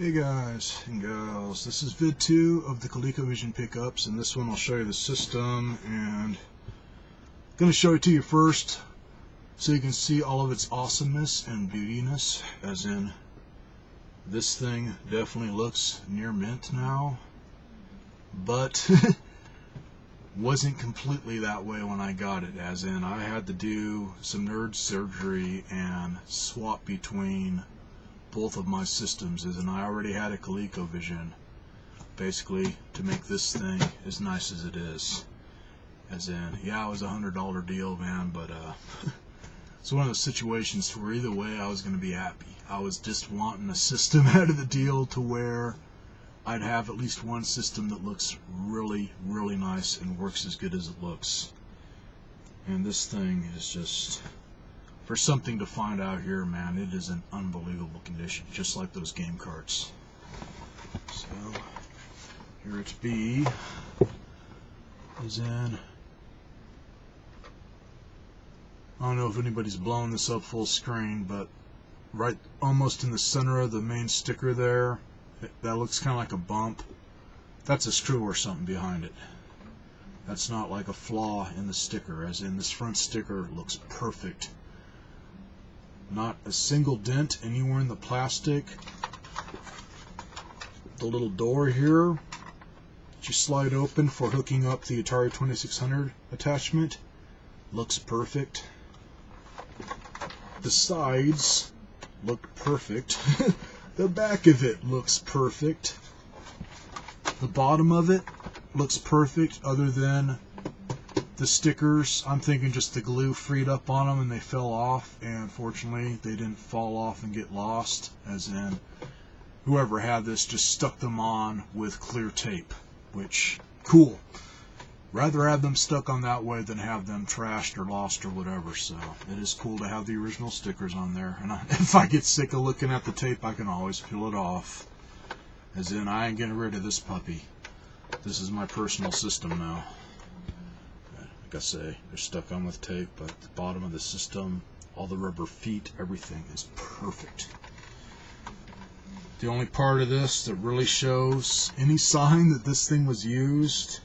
Hey guys and gals, this is vid 2 of the Colecovision pickups. In this one I'll show you the system, and I'm going to show it to you first so you can see all of its awesomeness and beautiness, as in this thing definitely looks near mint now, but wasn't completely that way when I got it, as in I had to do some nerd surgery and swap between both of my systems, as in I already had a Colecovision basically to make this thing as nice as it is. As in, yeah, it was $100 deal, man, but it's one of those situations where either way I was going to be happy. I was just wanting a system out of the deal to where I'd have at least one system that looks really, really nice and works as good as it looks. And this thing is just, for something to find out here, man, it is in unbelievable condition, just like those game carts. So, here it's B, is in, I don't know if anybody's blown this up full screen, but right almost in the center of the main sticker there, that looks kind of like a bump. That's a screw or something behind it. That's not like a flaw in the sticker, as in this front sticker looks perfect. Not a single dent anywhere in the plastic. The little door here that you slide open for hooking up the Atari 2600 attachment looks perfect. The sides look perfect. The back of it looks perfect. The bottom of it looks perfect, other than the stickers. I'm thinking just the glue freed up on them and they fell off, and fortunately they didn't fall off and get lost, as in whoever had this just stuck them on with clear tape, which, cool. Rather have them stuck on that way than have them trashed or lost or whatever. So it is cool to have the original stickers on there, and if I get sick of looking at the tape, I can always peel it off, as in I ain't getting rid of this puppy. This is my personal system now. Like I say, they're stuck on with tape, but the bottom of the system, all the rubber feet, everything is perfect. The only part of this that really shows any sign that this thing was used,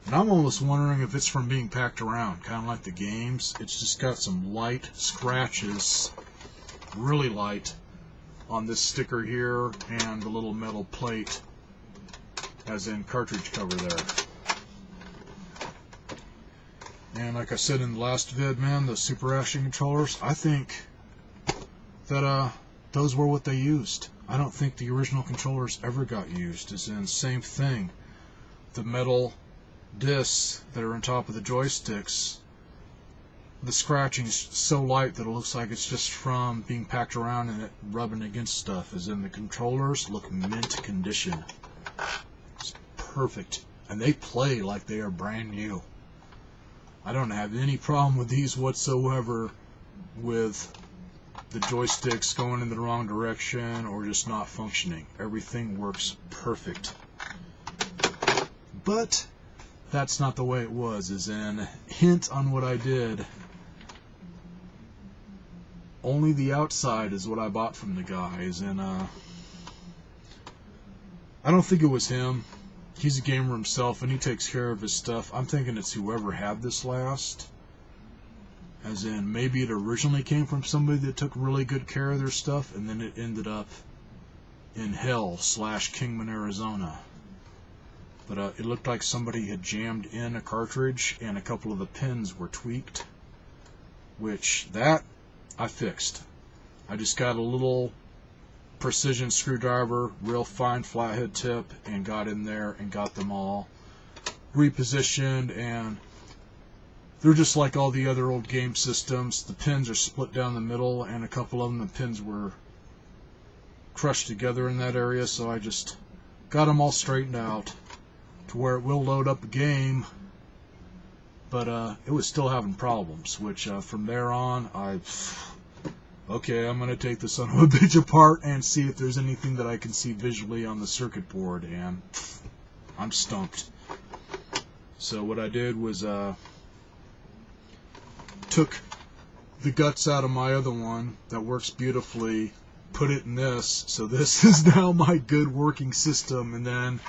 and I'm almost wondering if it's from being packed around, kind of like the games. It's just got some light scratches, really light, on this sticker here and the little metal plate, as in cartridge cover there. And like I said in the last vid, man, the super action controllers, I think that those were what they used. I don't think the original controllers ever got used, as in same thing. The metal discs that are on top of the joysticks, the scratching's so light that it looks like it's just from being packed around and it rubbing against stuff, as in the controllers look mint condition. It's perfect, and they play like they are brand new. I don't have any problem with these whatsoever, with the joysticks going in the wrong direction or just not functioning. Everything works perfect. But that's not the way it was, as in, hint on what I did. Only the outside is what I bought from the guys, and I don't think it was him. He's a gamer himself and he takes care of his stuff. I'm thinking it's whoever had this last, as in maybe it originally came from somebody that took really good care of their stuff, and then it ended up in hell/Kingman, Arizona. But it looked like somebody had jammed in a cartridge and a couple of the pins were tweaked, which that I fixed. I just got a little precision screwdriver, real fine flathead tip, and got in there and got them all repositioned, and they're just like all the other old game systems. The pins are split down the middle, and a couple of them, the pins were crushed together in that area, so I just got them all straightened out to where it will load up a game, but it was still having problems, which from there on, okay, I'm going to take this son of a bitch apart and see if there's anything that I can see visually on the circuit board, and I'm stumped. So what I did was took the guts out of my other one that works beautifully, put it in this. So this is now my good working system. And then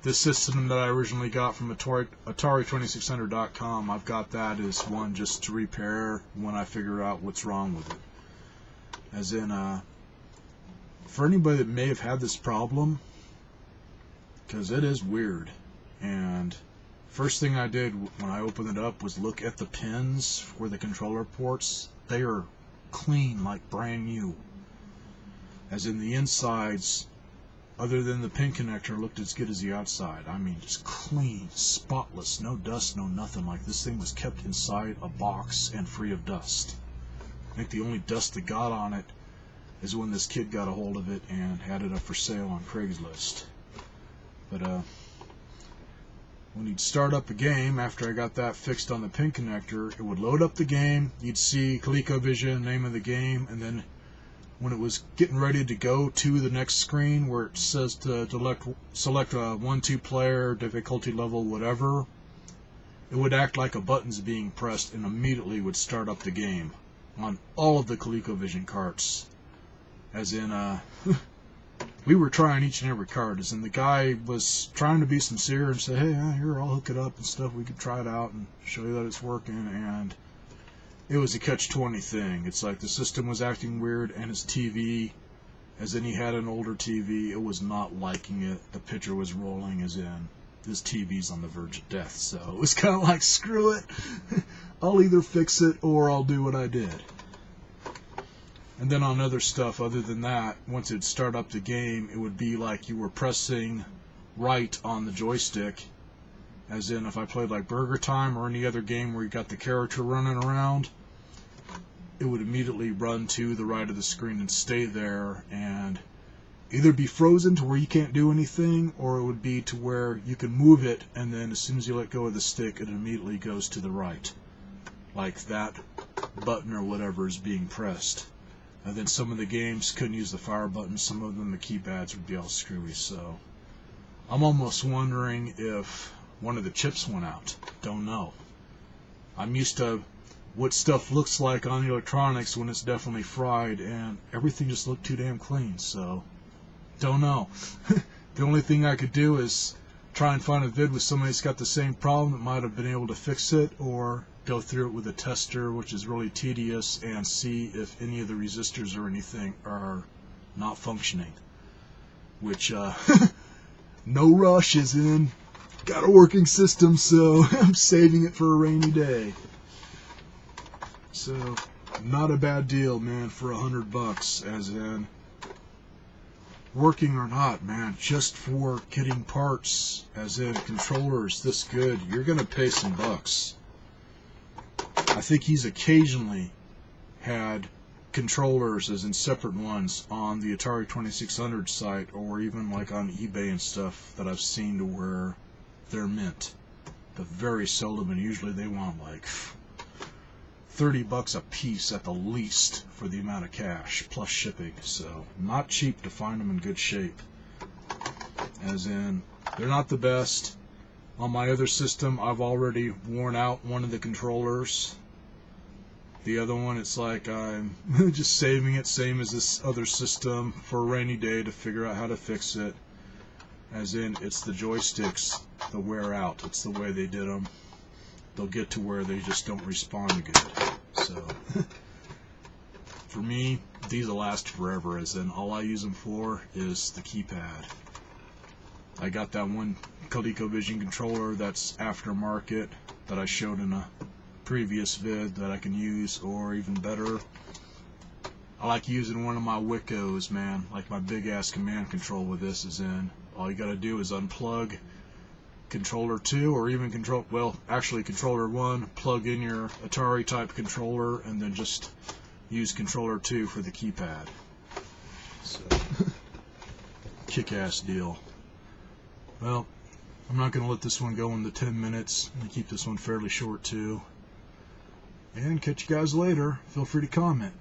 the system that I originally got from Atari2600.com, I've got that as one just to repair when I figure out what's wrong with it. As in, for anybody that may have had this problem, because it is weird, and first thing I did when I opened it up was look at the pins for the controller ports. They are clean, like brand new. As in the insides, other than the pin connector, looked as good as the outside. I mean, just clean, spotless, no dust, no nothing. Like this thing was kept inside a box and free of dust. I think the only dust that got on it is when this kid got a hold of it and had it up for sale on Craigslist. But when you'd start up a game, after I got that fixed on the pin connector, it would load up the game. You'd see Colecovision, name of the game, and then when it was getting ready to go to the next screen where it says to select a 1-2 player, difficulty level, whatever, it would act like a button's being pressed and immediately would start up the game on all of the Colecovision carts. As in, we were trying each and every card. As in, the guy was trying to be sincere and say, hey, here, I'll hook it up and stuff. We could try it out and show you that it's working. And it was a catch-20 thing. It's like the system was acting weird, and his TV, as in he had an older TV, it was not liking it. The picture was rolling, as in this TV's on the verge of death. So it was kind of like, screw it. I'll either fix it or I'll do what I did. And then on other stuff other than that, once it'd start up the game, it would be like you were pressing right on the joystick. As in, if I played like Burger Time or any other game where you got the character running around, it would immediately run to the right of the screen and stay there, and either be frozen to where you can't do anything, or it would be to where you can move it, and then as soon as you let go of the stick, it immediately goes to the right. Like that button or whatever is being pressed. And then some of the games couldn't use the fire button, some of them the keypads would be all screwy, so I'm almost wondering if one of the chips went out. Don't know. I'm used to what stuff looks like on the electronics when it's definitely fried, and everything just looked too damn clean, so don't know. The only thing I could do is try and find a vid with somebody that's got the same problem that might have been able to fix it, or go through it with a tester, which is really tedious, and see if any of the resistors or anything are not functioning. Which, no rush is in. Got a working system, so I'm saving it for a rainy day. So, not a bad deal, man, for $100, as in, working or not, man, just for getting parts, as in controllers this good, you're gonna pay some bucks. I think he's occasionally had controllers, as in separate ones, on the Atari 2600 site, or even like on eBay and stuff that I've seen to where they're mint. But very seldom, and usually they want like $30 a piece at the least for the amount of cash, plus shipping. So not cheap to find them in good shape. As in, they're not the best. On my other system, I've already worn out one of the controllers. The other one, it's like I'm just saving it, same as this other system, for a rainy day to figure out how to fix it. As in, it's the joysticks that wear out. It's the way they did them. They'll get to where they just don't respond good. So, for me, these will last forever, as in all I use them for is the keypad. I got that one Colecovision controller that's aftermarket that I showed in a previous vid that I can use, or even better, I like using one of my Wiccos, man, like my big ass command control with this. Is in, all you gotta do is unplug controller 2, or even controller 1, plug in your Atari type controller, and then just use controller 2 for the keypad. So, kick-ass deal. Well, I'm not going to let this one go in the 10 minutes. I'm going to keep this one fairly short too. And catch you guys later. Feel free to comment.